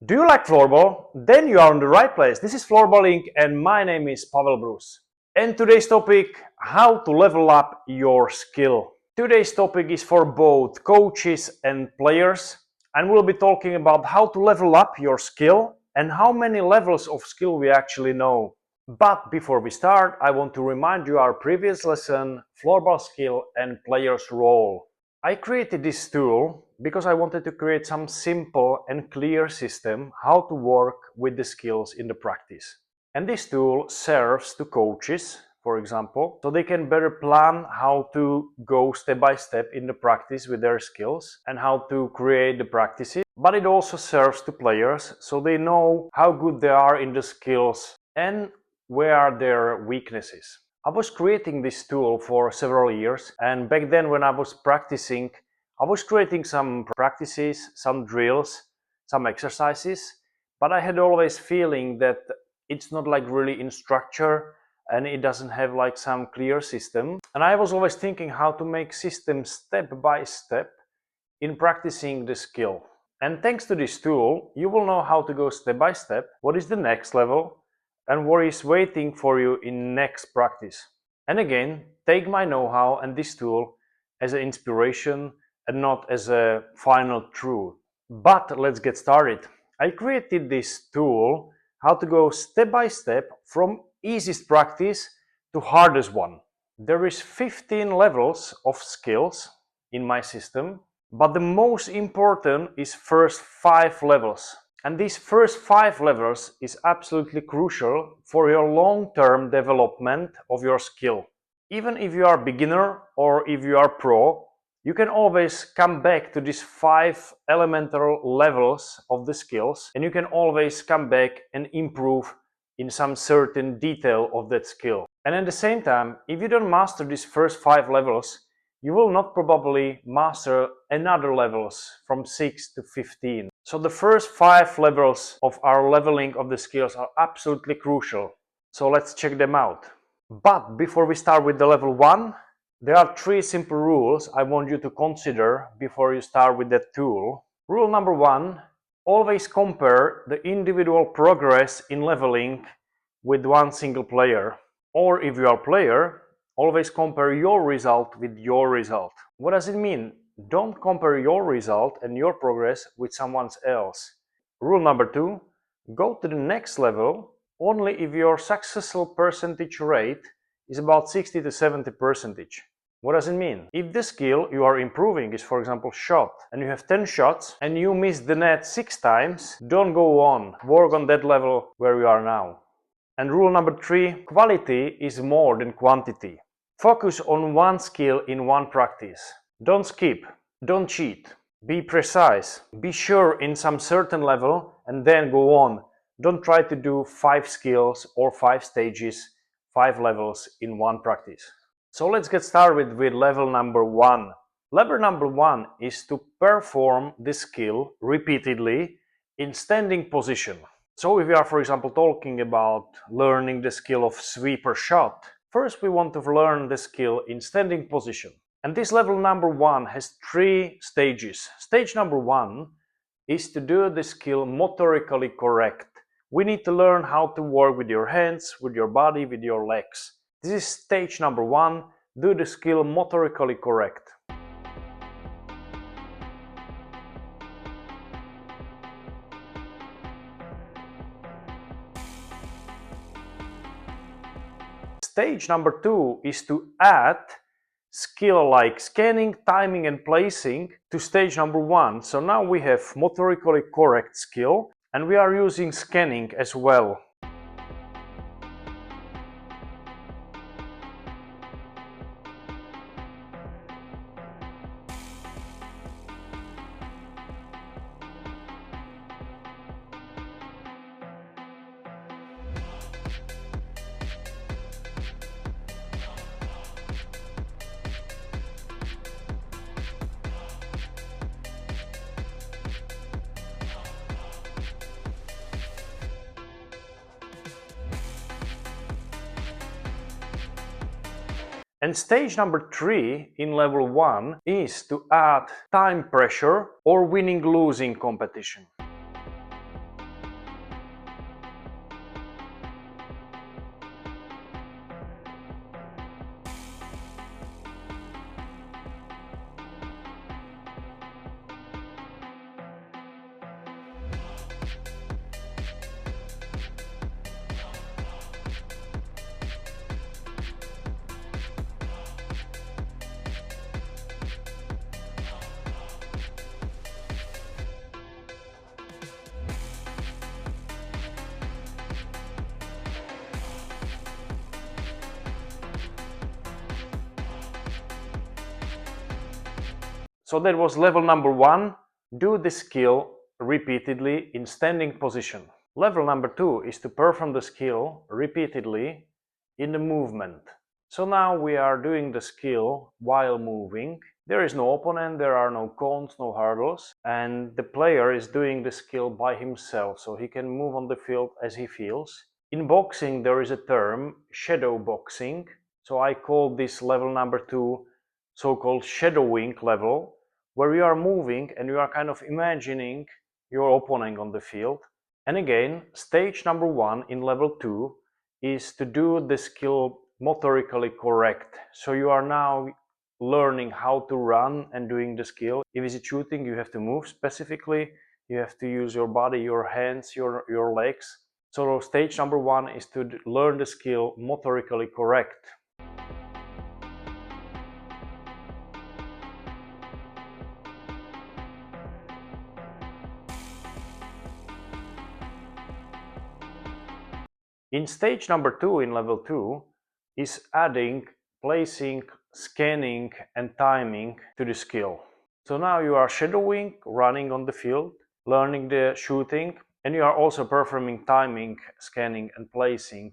Do you like floorball? Then you are in the right place. This is Floorballing and my name is Pavel Bruce. And today's topic, how to level up your skill. Today's topic is for both coaches and players, and we'll be talking about how to level up your skill and how many levels of skill we actually know. But before we start, I want to remind you our previous lesson, floorball skill and player's role. I created this tool because I wanted to create some simple and clear system how to work with the skills in the practice. And this tool serves to coaches, for example, so they can better plan how to go step by step in the practice with their skills and how to create the practices. But it also serves to players so they know how good they are in the skills and where are their weaknesses. I was creating this tool for several years, and back then when I was practicing, I was creating some practices, some drills, some exercises, but I had always feeling that it's not like really in structure and it doesn't have like some clear system. And I was always thinking how to make system step by step in practicing the skill. And thanks to this tool, you will know how to go step by step, what is the next level, and what is waiting for you in next practice. And again, take my know-how and this tool as an inspiration and not as a final truth. But let's get started. I created this tool how to go step by step from easiest practice to hardest one. There is 15 levels of skills in my system, but the most important is first 5 levels. And these first 5 levels is absolutely crucial for your long-term development of your skill. Even if you are beginner or if you are pro, you can always come back to these 5 elemental levels of the skills, and you can always come back and improve in some certain detail of that skill. And at the same time, if you don't master these first 5 levels, you will not probably master another levels from 6 to 15. So the first 5 levels of our leveling of the skills are absolutely crucial. So let's check them out. But before we start with the level 1, there are 3 simple rules I want you to consider before you start with that tool. Rule number 1, always compare the individual progress in leveling with one single player. Or if you are a player, always compare your result with your result. What does it mean? Don't compare your result and your progress with someone else. Rule number 2, go to the next level only if your successful percentage rate is about 60 to 70%. What does it mean? If the skill you are improving is, for example, shot, and you have 10 shots and you miss the net 6 times, don't go on. Work on that level where you are now. And rule number 3, quality is more than quantity. Focus on one skill in one practice. Don't skip, don't cheat, be precise, be sure in some certain level and then go on. Don't try to do 5 skills or 5 stages, 5 levels in one practice. So let's get started with level number 1. Level number 1 is to perform the skill repeatedly in standing position. So if we are, for example, talking about learning the skill of sweeper shot, first we want to learn the skill in standing position. And this level number 1 has 3 stages. Stage number 1 is to do the skill motorically correct. We need to learn how to work with your hands, with your body, with your legs. This is stage number 1, do the skill motorically correct. Stage number 2 is to add skill like scanning, timing and placing to stage number 1. So now we have motorically correct skill and we are using scanning as well. And stage number 3 in level 1 is to add time pressure or winning-losing competition. So that was level number 1. Do the skill repeatedly in standing position. Level number 2 is to perform the skill repeatedly in the movement. So now we are doing the skill while moving. There is no opponent, there are no cones, no hurdles, and the player is doing the skill by himself, so he can move on the field as he feels. In boxing there is a term, shadow boxing, so I call this level number 2 so-called shadowing level, where you are moving and you are kind of imagining your opponent on the field. And again, stage number 1 in level 2 is to do the skill motorically correct. So you are now learning how to run and doing the skill. If it's shooting, you have to move specifically, you have to use your body, your hands, your legs. So stage number 1 is to learn the skill motorically correct. In stage number 2 in level 2 is adding, placing, scanning and timing to the skill. So now you are shadowing, running on the field, learning the shooting, and you are also performing timing, scanning and placing,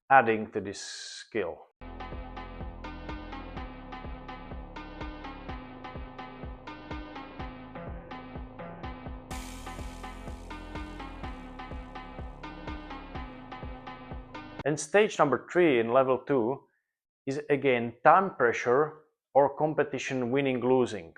adding to this skill. And stage number 3 in level 2 is again time pressure or competition winning losing.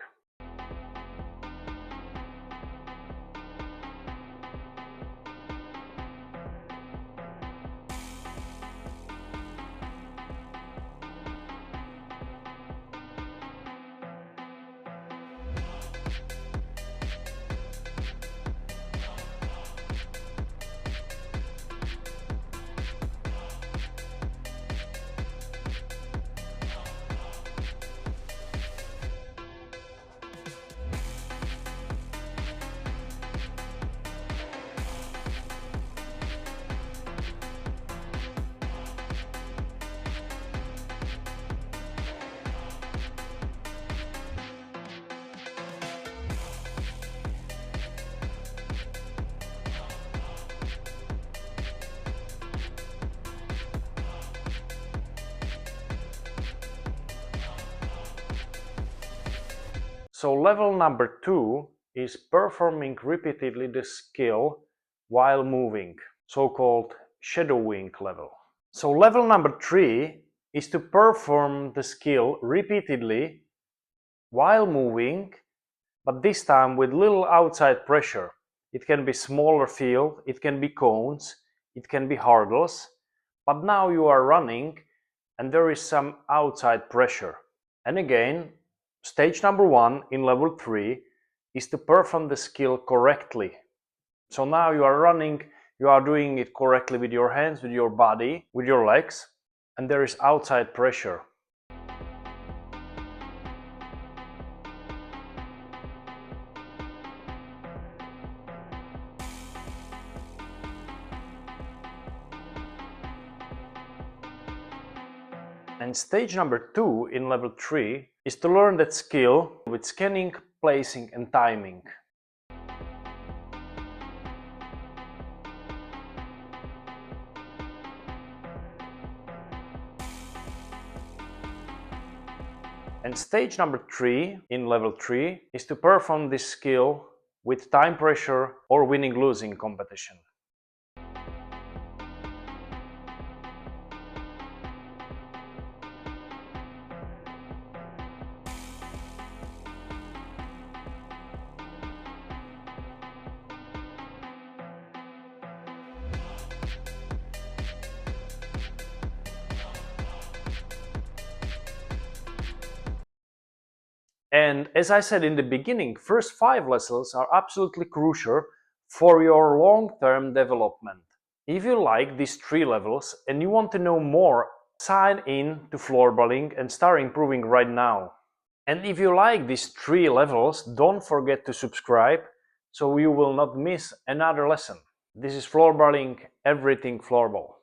So level number 2 is performing repeatedly the skill while moving, so-called shadowing level. So level number 3 is to perform the skill repeatedly while moving, but this time with little outside pressure. It can be smaller field, it can be cones, it can be hurdles, but now you are running and there is some outside pressure. And again, stage number 1 in level 3 is to perform the skill correctly. So now you are running, you are doing it correctly with your hands, with your body, with your legs, and there is outside pressure. And stage number 2 in level 3 is to learn that skill with scanning, placing and timing. And stage number 3 in level 3 is to perform this skill with time pressure or winning-losing competition. And as I said in the beginning, first 5 lessons are absolutely crucial for your long-term development. If you like these 3 levels and you want to know more, sign in to Floorballing and start improving right now. And if you like these 3 levels, don't forget to subscribe so you will not miss another lesson. This is Floorballing, everything floorball.